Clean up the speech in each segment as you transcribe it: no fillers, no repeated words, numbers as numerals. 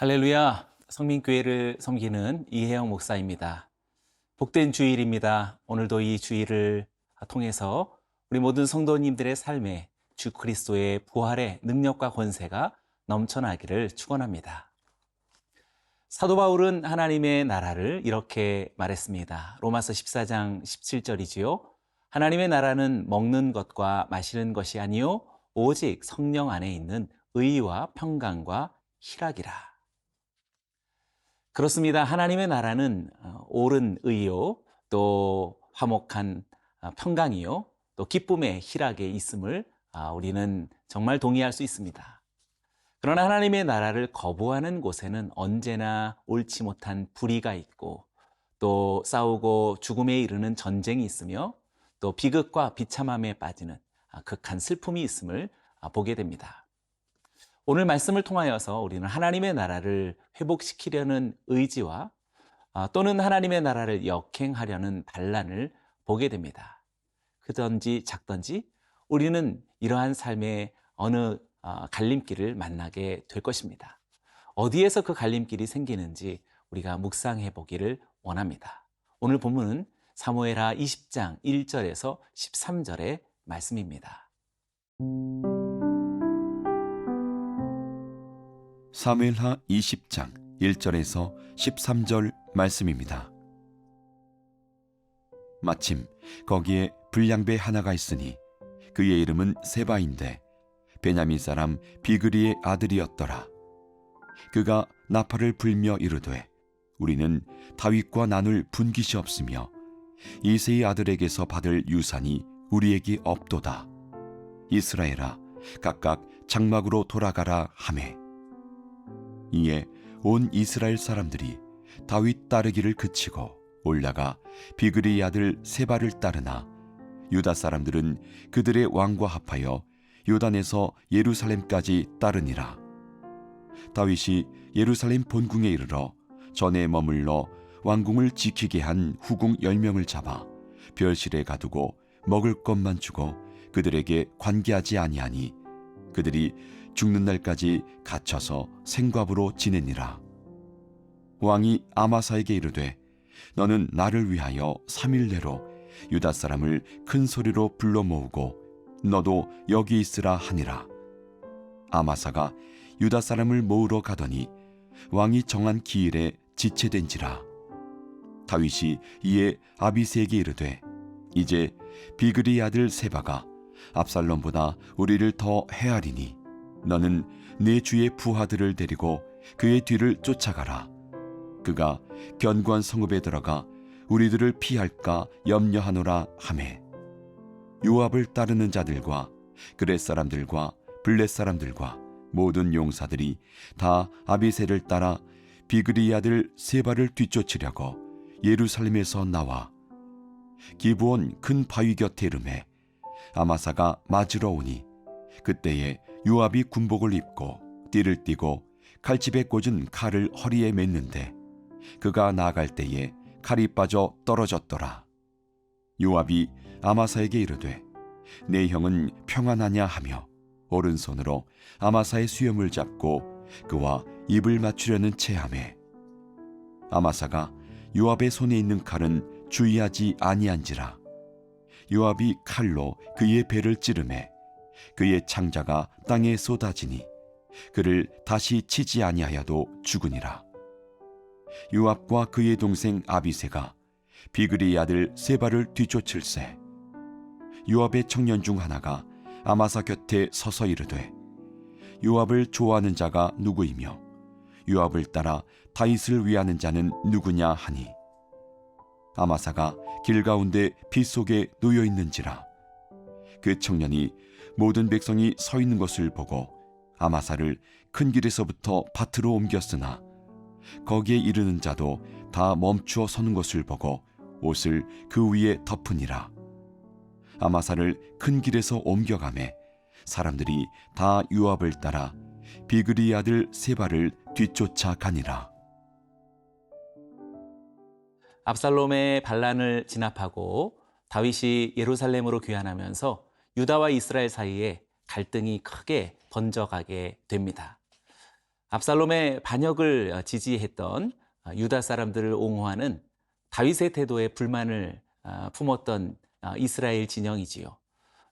할렐루야, 성민교회를 섬기는 이혜영 목사입니다. 복된 주일입니다. 오늘도 이 주일을 통해서 우리 모든 성도님들의 삶에 주 그리스도의 부활의 능력과 권세가 넘쳐나기를 축원합니다. 사도 바울은 하나님의 나라를 이렇게 말했습니다. 로마서 14장 17절이지요. 하나님의 나라는 먹는 것과 마시는 것이 아니요 오직 성령 안에 있는 의와 평강과 희락이라. 그렇습니다. 하나님의 나라는 옳은 의요, 또 화목한 평강이요, 또 기쁨의 희락에 있음을 우리는 정말 동의할 수 있습니다. 그러나 하나님의 나라를 거부하는 곳에는 언제나 옳지 못한 불의가 있고, 또 싸우고 죽음에 이르는 전쟁이 있으며, 또 비극과 비참함에 빠지는 극한 슬픔이 있음을 보게 됩니다. 오늘 말씀을 통하여서 우리는 하나님의 나라를 회복시키려는 의지와 또는 하나님의 나라를 역행하려는 반란을 보게 됩니다. 크든지 작든지 우리는 이러한 삶의 어느 갈림길을 만나게 될 것입니다. 어디에서 그 갈림길이 생기는지 우리가 묵상해 보기를 원합니다. 오늘 본문은 사무엘하 20장 1절에서 13절의 말씀입니다. 사무엘하 20장 1절에서 13절 말씀입니다. 마침 거기에 불량배 하나가 있으니 그의 이름은 세바인데 베냐민 사람 비그리의 아들이었더라. 그가 나팔을 불며 이르되 우리는 다윗과 나눌 분깃이 없으며 이새의 아들에게서 받을 유산이 우리에게 없도다. 이스라엘아 각각 장막으로 돌아가라 하매 이에 온 이스라엘 사람들이 다윗 따르기를 그치고 올라가 비그리의 아들 세바를 따르나 유다 사람들은 그들의 왕과 합하여 요단에서 예루살렘까지 따르니라. 다윗이 예루살렘 본궁에 이르러 전에 머물러 왕궁을 지키게 한 후궁 10명을 잡아 별실에 가두고 먹을 것만 주고 그들에게 관계하지 아니하니 그들이 죽는 날까지 갇혀서 생갑으로 지내니라. 왕이 아마사에게 이르되 너는 나를 위하여 3일 내로 유다 사람을 큰 소리로 불러 모으고 너도 여기 있으라 하니라. 아마사가 유다 사람을 모으러 가더니 왕이 정한 기일에 지체된지라. 다윗이 이에 아비새에게 이르되 이제 비그리 아들 세바가 압살롬보다 우리를 더 해하리니 너는 내 주의 부하들을 데리고 그의 뒤를 쫓아가라. 그가 견고한 성읍에 들어가 우리들을 피할까 염려하노라 하매 요압을 따르는 자들과 그렛 사람들과 블렛 사람들과 모든 용사들이 다 아비새를 따라 비그리 아들 세바를 뒤쫓으려고 예루살렘에서 나와 기브온 큰 바위 곁에 이르매 아마사가 맞으러 오니 그때에 요압이 군복을 입고 띠를 띠고 칼집에 꽂은 칼을 허리에 맸는데 그가 나아갈 때에 칼이 빠져 떨어졌더라. 요압이 아마사에게 이르되 내 형은 평안하냐 하며 오른손으로 아마사의 수염을 잡고 그와 입을 맞추려는 체하매 아마사가 요압의 손에 있는 칼은 주의하지 아니한지라. 요압이 칼로 그의 배를 찌르매 그의 창자가 땅에 쏟아지니 그를 다시 치지 아니하여도 죽으니라. 요압과 그의 동생 아비새가 비그리의 아들 세바를 뒤쫓을세 요압의 청년 중 하나가 아마사 곁에 서서 이르되 요압을 좋아하는 자가 누구이며 요압을 따라 다윗을 위하는 자는 누구냐 하니 아마사가 길 가운데 빛 속에 놓여 있는지라. 그 청년이 모든 백성이 서 있는 것을 보고 아마사를 큰 길에서부터 밭으로 옮겼으나 거기에 이르는 자도 다 멈추어 서는 것을 보고 옷을 그 위에 덮으니라. 아마사를 큰 길에서 옮겨가매 사람들이 다 요압을 따라 비그리 아들 세바를 뒤쫓아 가니라. 압살롬의 반란을 진압하고 다윗이 예루살렘으로 귀환하면서 유다와 이스라엘 사이에 갈등이 크게 번져가게 됩니다. 압살롬의 반역을 지지했던 유다 사람들을 옹호하는 다윗의 태도에 불만을 품었던 이스라엘 진영이지요.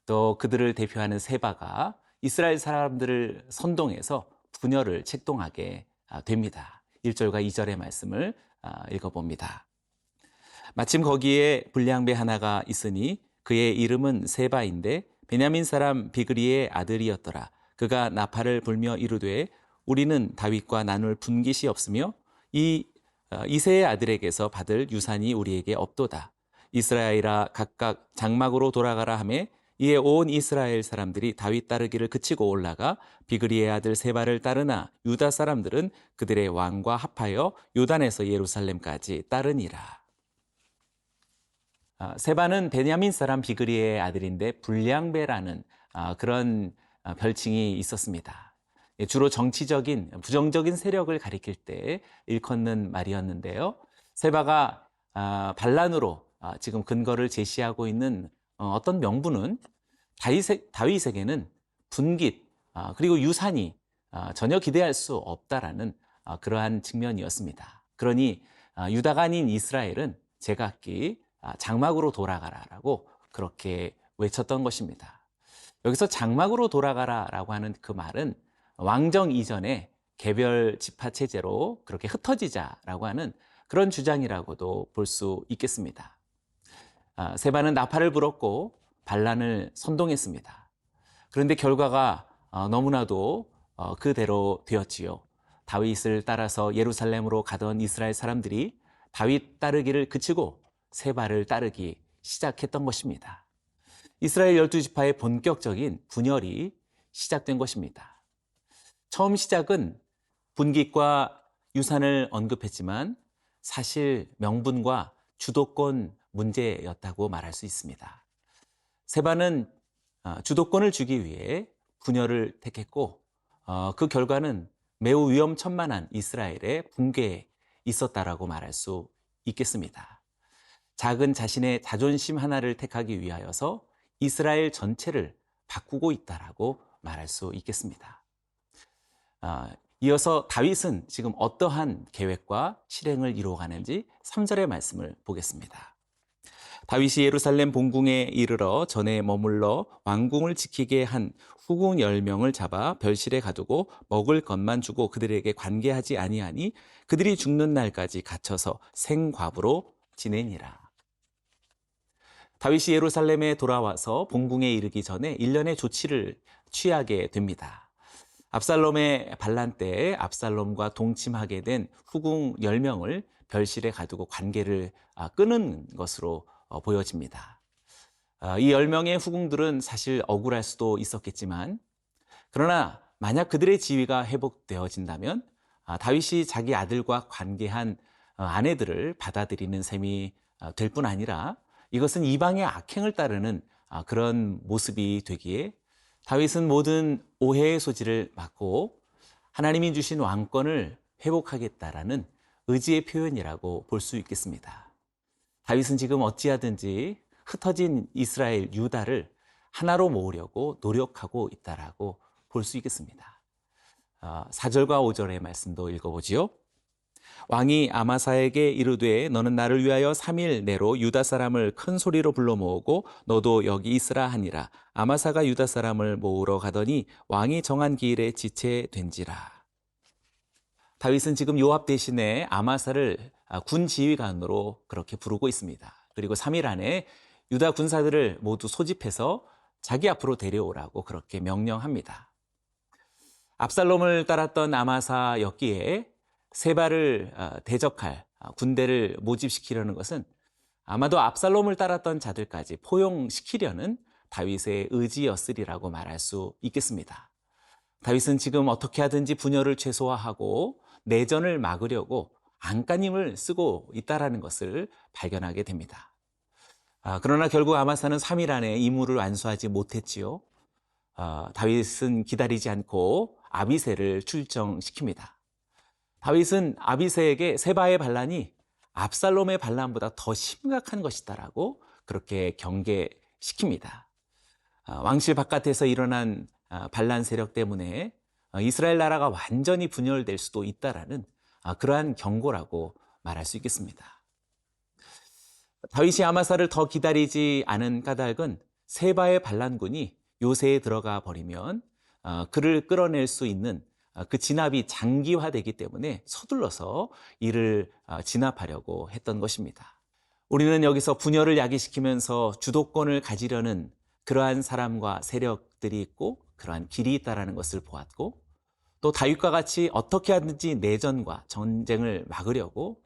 또 그들을 대표하는 세바가 이스라엘 사람들을 선동해서 분열을 책동하게 됩니다. 1절과 2절의 말씀을 읽어봅니다. 마침 거기에 불량배 하나가 있으니 그의 이름은 세바인데 베냐민 사람 비그리의 아들이었더라. 그가 나팔을 불며 이르되 우리는 다윗과 나눌 분깃이 없으며 이새의 아들에게서 받을 유산이 우리에게 없도다. 이스라엘아 각각 장막으로 돌아가라 하매 이에 온 이스라엘 사람들이 다윗 따르기를 그치고 올라가 비그리의 아들 세바를 따르나 유다 사람들은 그들의 왕과 합하여 요단에서 예루살렘까지 따르니라. 세바는 베냐민 사람 비그리의 아들인데 불량배라는 그런 별칭이 있었습니다. 주로 정치적인 부정적인 세력을 가리킬 때 일컫는 말이었는데요. 세바가 반란으로 지금 근거를 제시하고 있는 어떤 명분은 다윗에게는 분깃 그리고 유산이 전혀 기대할 수 없다라는 그러한 측면이었습니다. 그러니 유다가 아닌 이스라엘은 제각기 장막으로 돌아가라라고 그렇게 외쳤던 것입니다. 여기서 장막으로 돌아가라라고 하는 그 말은 왕정 이전에 개별 지파 체제로 그렇게 흩어지자라고 하는 그런 주장이라고도 볼 수 있겠습니다. 세바는 나팔을 불었고 반란을 선동했습니다. 그런데 결과가 너무나도 그대로 되었지요. 다윗을 따라서 예루살렘으로 가던 이스라엘 사람들이 다윗 따르기를 그치고 세바를 따르기 시작했던 것입니다. 이스라엘 12지파의 본격적인 분열이 시작된 것입니다. 처음 시작은 분깃과 유산을 언급했지만 사실 명분과 주도권 문제였다고 말할 수 있습니다. 세바는 주도권을 주기 위해 분열을 택했고 그 결과는 매우 위험천만한 이스라엘의 붕괴에 있었다라고 말할 수 있겠습니다. 작은 자신의 자존심 하나를 택하기 위하여서 이스라엘 전체를 바꾸고 있다라고 말할 수 있겠습니다. 이어서 다윗은 지금 어떠한 계획과 실행을 이루어가는지 3절의 말씀을 보겠습니다. 다윗이 예루살렘 본궁에 이르러 전에 머물러 왕궁을 지키게 한 후궁 10명을 잡아 별실에 가두고 먹을 것만 주고 그들에게 관계하지 아니하니 그들이 죽는 날까지 갇혀서 생과부로 지내니라. 다윗이 예루살렘에 돌아와서 본궁에 이르기 전에 일련의 조치를 취하게 됩니다. 압살롬의 반란 때에 압살롬과 동침하게 된 후궁 10명을 별실에 가두고 관계를 끊은 것으로 보여집니다. 이 10명의 후궁들은 사실 억울할 수도 있었겠지만 그러나 만약 그들의 지위가 회복되어진다면 다윗이 자기 아들과 관계한 아내들을 받아들이는 셈이 될 뿐 아니라 이것은 이방의 악행을 따르는 그런 모습이 되기에 다윗은 모든 오해의 소지를 막고 하나님이 주신 왕권을 회복하겠다라는 의지의 표현이라고 볼 수 있겠습니다. 다윗은 지금 어찌하든지 흩어진 이스라엘 유다를 하나로 모으려고 노력하고 있다라고 볼 수 있겠습니다. 4절과 5절의 말씀도 읽어보지요. 왕이 아마사에게 이르되 너는 나를 위하여 3일 내로 유다 사람을 큰 소리로 불러 모으고 너도 여기 있으라 하니라. 아마사가 유다 사람을 모으러 가더니 왕이 정한 기일에 지체된지라. 다윗은 지금 요압 대신에 아마사를 군 지휘관으로 그렇게 부르고 있습니다. 그리고 3일 안에 유다 군사들을 모두 소집해서 자기 앞으로 데려오라고 그렇게 명령합니다. 압살롬을 따랐던 아마사였기에 세바를 대적할 군대를 모집시키려는 것은 아마도 압살롬을 따랐던 자들까지 포용시키려는 다윗의 의지였으리라고 말할 수 있겠습니다. 다윗은 지금 어떻게 하든지 분열을 최소화하고 내전을 막으려고 안간힘을 쓰고 있다는 것을 발견하게 됩니다. 그러나 결국 아마사는 3일 안에 임무를 완수하지 못했지요. 다윗은 기다리지 않고 아비새를 출정시킵니다. 다윗은 아비새에게 세바의 반란이 압살롬의 반란보다 더 심각한 것이다라고 그렇게 경계시킵니다. 왕실 바깥에서 일어난 반란 세력 때문에 이스라엘 나라가 완전히 분열될 수도 있다라는 그러한 경고라고 말할 수 있겠습니다. 다윗이 아마사를 더 기다리지 않은 까닭은 세바의 반란군이 요새에 들어가 버리면 그를 끌어낼 수 있는 그 진압이 장기화되기 때문에 서둘러서 이를 진압하려고 했던 것입니다. 우리는 여기서 분열을 야기시키면서 주도권을 가지려는 그러한 사람과 세력들이 있고 그러한 길이 있다는 것을 보았고, 또 다윗과 같이 어떻게 하든지 내전과 전쟁을 막으려고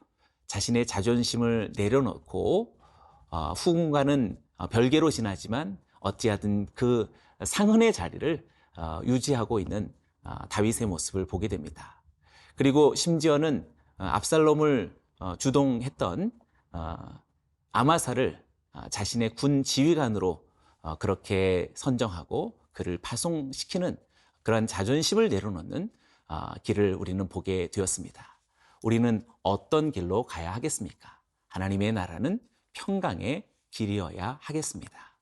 자신의 자존심을 내려놓고 후군과는 별개로 지나지만 어찌하든 그 상흔의 자리를 유지하고 있는 다윗의 모습을 보게 됩니다. 그리고 심지어는 압살롬을 주동했던 아마사를 자신의 군 지휘관으로 그렇게 선정하고 그를 파송시키는 그런 자존심을 내려놓는 길을 우리는 보게 되었습니다. 우리는 어떤 길로 가야 하겠습니까? 하나님의 나라는 평강의 길이어야 하겠습니다.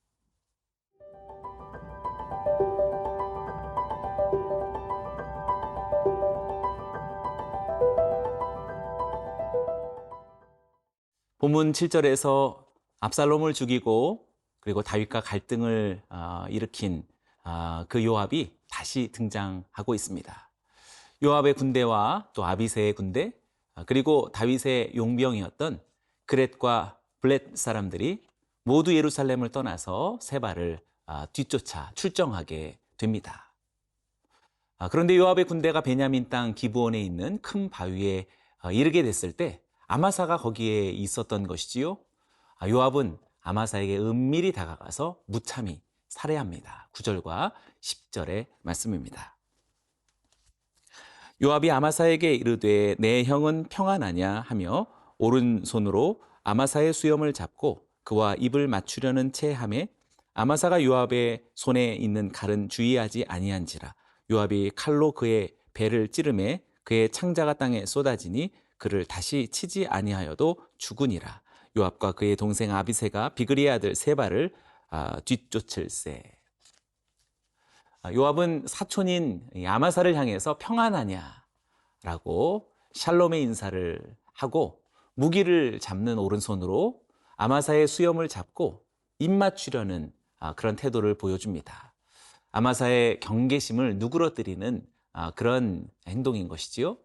본문 7절에서 압살롬을 죽이고 그리고 다윗과 갈등을 일으킨 그 요압이 다시 등장하고 있습니다. 요압의 군대와 또 아비새의 군대, 그리고 다윗의 용병이었던 그렛과 블렛 사람들이 모두 예루살렘을 떠나서 세바를 뒤쫓아 출정하게 됩니다. 그런데 요압의 군대가 베냐민 땅 기브온에 있는 큰 바위에 이르게 됐을 때 아마사가 거기에 있었던 것이지요. 요압은 아마사에게 은밀히 다가가서 무참히 살해합니다. 9절과 10절의 말씀입니다. 요압이 아마사에게 이르되 내 형은 평안하냐 하며 오른손으로 아마사의 수염을 잡고 그와 입을 맞추려는 채 하매 아마사가 요압의 손에 있는 칼은 주의하지 아니한지라. 요압이 칼로 그의 배를 찌르매 그의 창자가 땅에 쏟아지니 그를 다시 치지 아니하여도 죽으니라. 요압과 그의 동생 아비새가 비그리의 아들 세바를 뒤쫓을세. 요압은 사촌인 아마사를 향해서 평안하냐라고 샬롬의 인사를 하고 무기를 잡는 오른손으로 아마사의 수염을 잡고 입 맞추려는 그런 태도를 보여줍니다. 아마사의 경계심을 누그러뜨리는 그런 행동인 것이지요.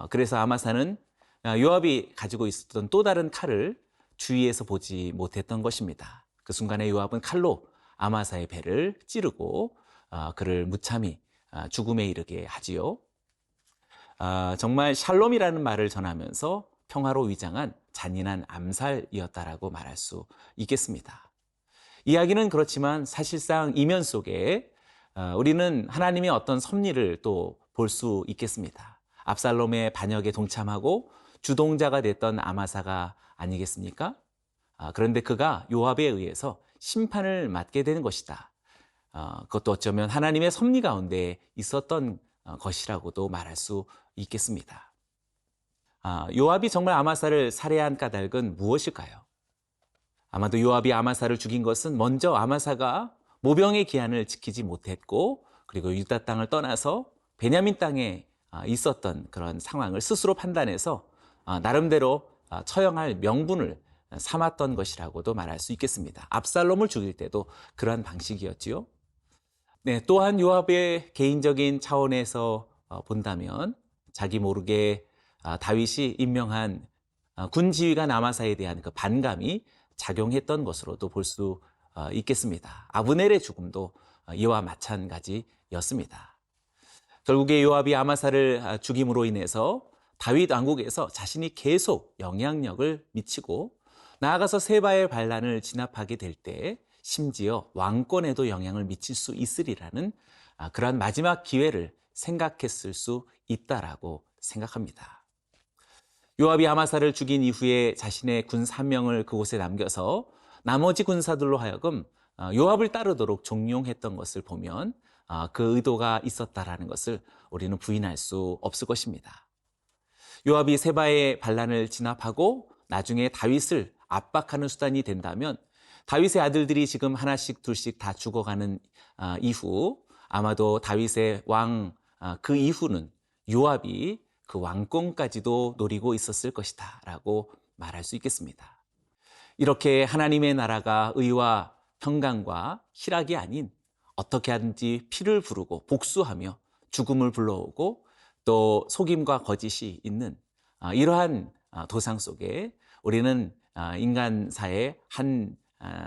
그래서 아마사는 요압이 가지고 있었던 또 다른 칼을 주위에서 보지 못했던 것입니다. 그 순간에 요압은 칼로 아마사의 배를 찌르고 그를 무참히 죽음에 이르게 하지요. 정말 샬롬이라는 말을 전하면서 평화로 위장한 잔인한 암살이었다라고 말할 수 있겠습니다. 이야기는 그렇지만 사실상 이면 속에 우리는 하나님의 어떤 섭리를 또 볼 수 있겠습니다. 압살롬의 반역에 동참하고 주동자가 됐던 아마사가 아니겠습니까? 그런데 그가 요압에 의해서 심판을 맞게 되는 것이다. 그것도 어쩌면 하나님의 섭리 가운데 있었던 것이라고도 말할 수 있겠습니다. 요압이 정말 아마사를 살해한 까닭은 무엇일까요? 아마도 요압이 아마사를 죽인 것은 먼저 아마사가 모병의 기한을 지키지 못했고 그리고 유다 땅을 떠나서 베냐민 땅에 있었던 그런 상황을 스스로 판단해서 나름대로 처형할 명분을 삼았던 것이라고도 말할 수 있겠습니다. 압살롬을 죽일 때도 그러한 방식이었지요. 네, 또한 요압의 개인적인 차원에서 본다면 자기 모르게 다윗이 임명한 군 지휘관 아마사에 대한 그 반감이 작용했던 것으로도 볼 수 있겠습니다. 아브넬의 죽음도 이와 마찬가지였습니다. 결국에 요압이 아마사를 죽임으로 인해서 다윗 왕국에서 자신이 계속 영향력을 미치고 나아가서 세바의 반란을 진압하게 될 때 심지어 왕권에도 영향을 미칠 수 있으리라는 그러한 마지막 기회를 생각했을 수 있다라고 생각합니다. 요압이 아마사를 죽인 이후에 자신의 군 3명을 그곳에 남겨서 나머지 군사들로 하여금 요압을 따르도록 종용했던 것을 보면 그 의도가 있었다라는 것을 우리는 부인할 수 없을 것입니다. 요압이 세바의 반란을 진압하고 나중에 다윗을 압박하는 수단이 된다면 다윗의 아들들이 지금 하나씩 둘씩 다 죽어가는 이후 아마도 다윗의 왕 그 이후는 요압이 그 왕권까지도 노리고 있었을 것이다 라고 말할 수 있겠습니다. 이렇게 하나님의 나라가 의와 평강과 희락이 아닌 어떻게 하든지 피를 부르고 복수하며 죽음을 불러오고 또 속임과 거짓이 있는 이러한 도상 속에 우리는 인간사의 한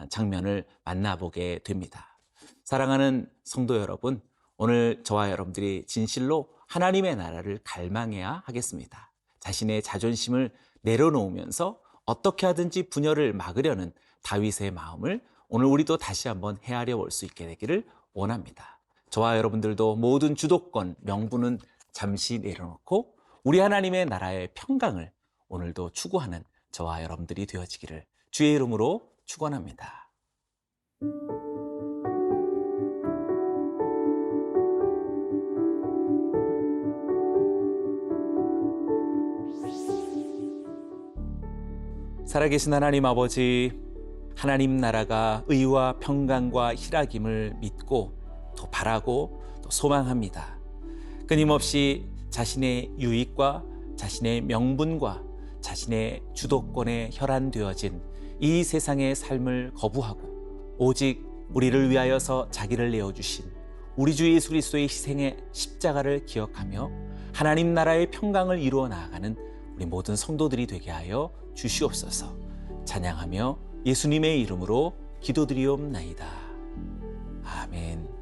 장면을 만나보게 됩니다. 사랑하는 성도 여러분, 오늘 저와 여러분들이 진실로 하나님의 나라를 갈망해야 하겠습니다. 자신의 자존심을 내려놓으면서 어떻게 하든지 분열을 막으려는 다윗의 마음을 오늘 우리도 다시 한번 헤아려 볼 수 있게 되기를 원합니다. 저와 여러분들도 모든 주도권, 명분은 잠시 내려놓고 우리 하나님의 나라의 평강을 오늘도 추구하는 저와 여러분들이 되어지기를 주의 이름으로 축원합니다. 살아계신 하나님 아버지, 하나님 나라가 의와 평강과 희락임을 믿고 또 바라고 또 소망합니다. 끊임없이 자신의 유익과 자신의 명분과 자신의 주도권에 혈안되어진 이 세상의 삶을 거부하고 오직 우리를 위하여서 자기를 내어주신 우리 주 예수 그리스도의 희생의 십자가를 기억하며 하나님 나라의 평강을 이루어 나아가는 우리 모든 성도들이 되게 하여 주시옵소서. 찬양하며 예수님의 이름으로 기도드리옵나이다. 아멘.